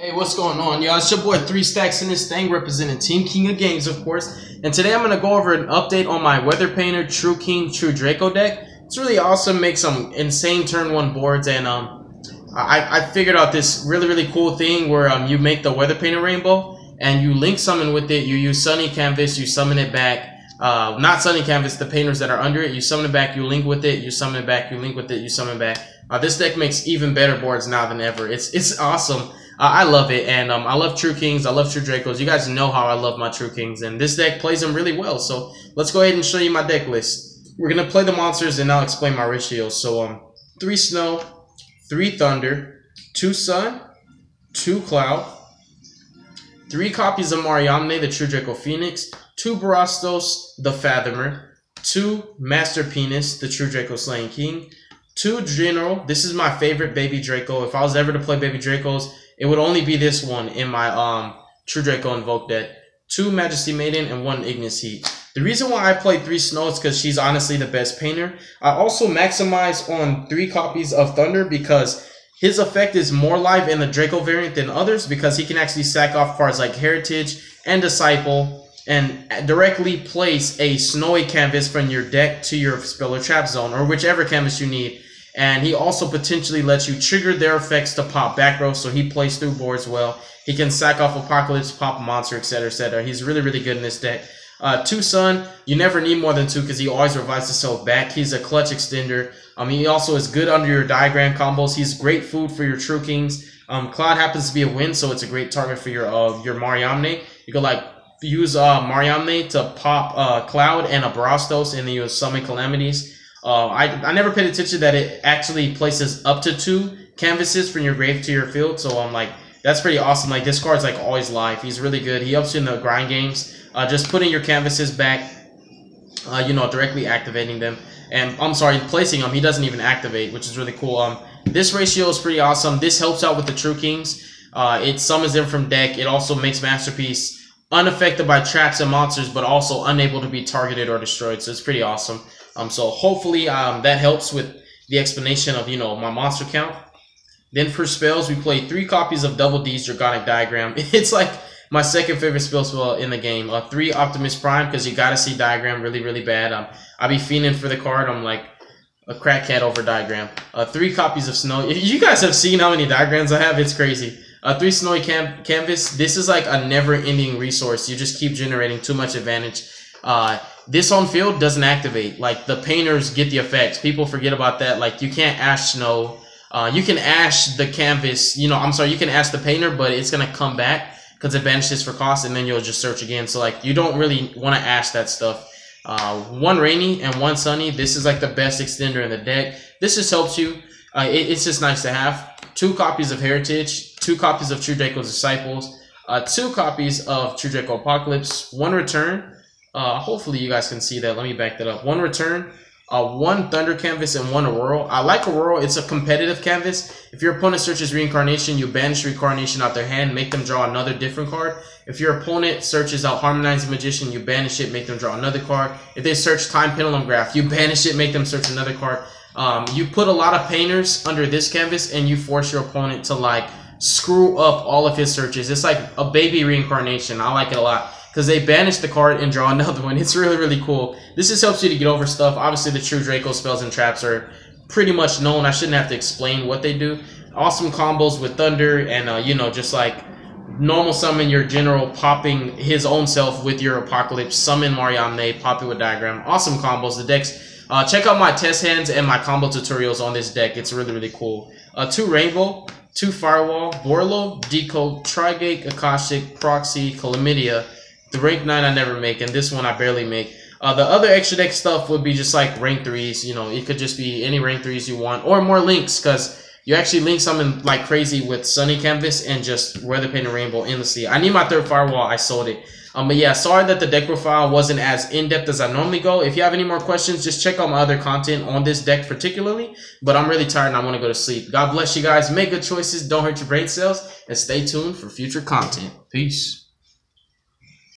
Hey, what's going on, y'all? It's your boy 3 Stacks in this thing, representing Team King of Games, of course. And today I'm going to go over an update on my Weather Painter True King True Draco deck. It's really awesome, makes some insane turn 1 boards, and I figured out this really cool thing where you make the Weather Painter Rainbow, and you link summon with it. You use Sunny Canvas, you summon it back. Not Sunny Canvas, the painters that are under it. You summon it back, you link with it, you summon it back, you link with it, you summon it back. This deck makes even better boards now than ever. It's awesome. I love it, and I love True Kings, I love True Dracos. You guys know how I love my True Kings, and this deck plays them really well. So let's go ahead and show you my deck list. We're going to play the monsters, and I'll explain my ratios. So 3 Snow, 3 Thunder, 2 Sun, 2 Cloud, 3 copies of Mariamne, the True Draco Phoenix, 2 Barastos, the Fathomer, 2 Master Penis, the True Draco Slaying King, 2 General. This is my favorite Baby Draco. If I was ever to play Baby Dracos, it would only be this one in my True Draco Invoke deck. 2 Majesty Maiden and 1 Ignis Heat. The reason why I play 3 Snow is because she's honestly the best painter. I also maximize on 3 copies of Thunder because his effect is more live in the Draco variant than others, because he can actually sack off cards like Heritage and Disciple and directly place a snowy canvas from your deck to your spell or trap zone, or whichever canvas you need. And he also potentially lets you trigger their effects to pop back row, so he plays through boards well. He can sack off Apocalypse, pop a monster, etc, etc. He's really good in this deck. 2 Sun, you never need more than 2 because he always revives himself back. He's a clutch extender. He also is good under your diagram combos. He's great food for your True Kings. Cloud happens to be a win, so it's a great target for your Mariamne. You could like use Mariamne to pop Cloud and a Barastos, and then you summon Calamities. I never paid attention that it actually places up to 2 canvases from your grave to your field, so I'm like, that's pretty awesome. Like, this card's like always live. He's really good. He helps you in the grind games. Just putting your canvases back, directly activating them. And I'm sorry, placing them, he doesn't even activate, which is really cool. This ratio is pretty awesome. This helps out with the True Kings. It summons them from deck. It also makes Masterpiece unaffected by traps and monsters, but also unable to be targeted or destroyed. So it's pretty awesome. So hopefully that helps with the explanation of, my monster count. Then for spells, we play 3 copies of Double D's Dragonic Diagram. It's like my second favorite spell in the game. 3 Optimus Prime, because you gotta see Diagram really bad. I be fiending for the card. I'm like a crackhead over Diagram. 3 copies of Snow. You guys have seen how many diagrams I have. It's crazy. 3 Snowy Canvas. This is like a never-ending resource. You just keep generating too much advantage. This on field doesn't activate. Like, the painters get the effects. People forget about that. Like, you can't ash Snow. You can ash the canvas. You can ash the painter, but it's gonna come back because it banishes for cost, and then you'll just search again. So like, you don't really want to ash that stuff. 1 Rainy and 1 Sunny. This is like the best extender in the deck. This just helps you. It's just nice to have. 2 copies of Heritage, 2 copies of True Draco Disciples, 2 copies of True Draco Apocalypse, 1 Return. Hopefully you guys can see that. Let me back that up. 1 Return, 1 Thunder Canvas, and 1 Auroral. I like Auroral. It's a competitive canvas. If your opponent searches Reincarnation, you banish Reincarnation out their hand, make them draw another different card. If your opponent searches out Harmonizing Magician, you banish it, make them draw another card. If they search Time Pendulum Graph, you banish it, make them search another card. You put a lot of painters under this canvas, and you force your opponent to like screw up all of his searches. It's like a baby Reincarnation. I like it a lot, because they banish the card and draw another one. It's really cool. This just helps you to get over stuff. Obviously, the True Draco spells and traps are pretty much known. I shouldn't have to explain what they do. Awesome combos with Thunder and, just like normal summon your General, popping his own self with your Apocalypse, summon Mariamne, pop it with Diagram. Awesome combos. The decks. Check out my test hands and my combo tutorials on this deck. It's really cool. 2 Rainbow, 2 Firewall, Borlo, Decode, Trigate, Akashic, Proxy, Calamidia. The rank 9 I never make, and this one I barely make. The other extra deck stuff would be just like rank 3s. It could just be any rank 3s you want, or more links, because you actually link something like crazy with Sunny Canvas and just Weather Painter Rainbow endlessly. I need my 3rd Firewall. I sold it. But yeah, sorry that the deck profile wasn't as in-depth as I normally go. If you have any more questions, just check out my other content on this deck particularly. But I'm really tired and I want to go to sleep. God bless you guys. Make good choices. Don't hurt your brain cells. And stay tuned for future content. Peace.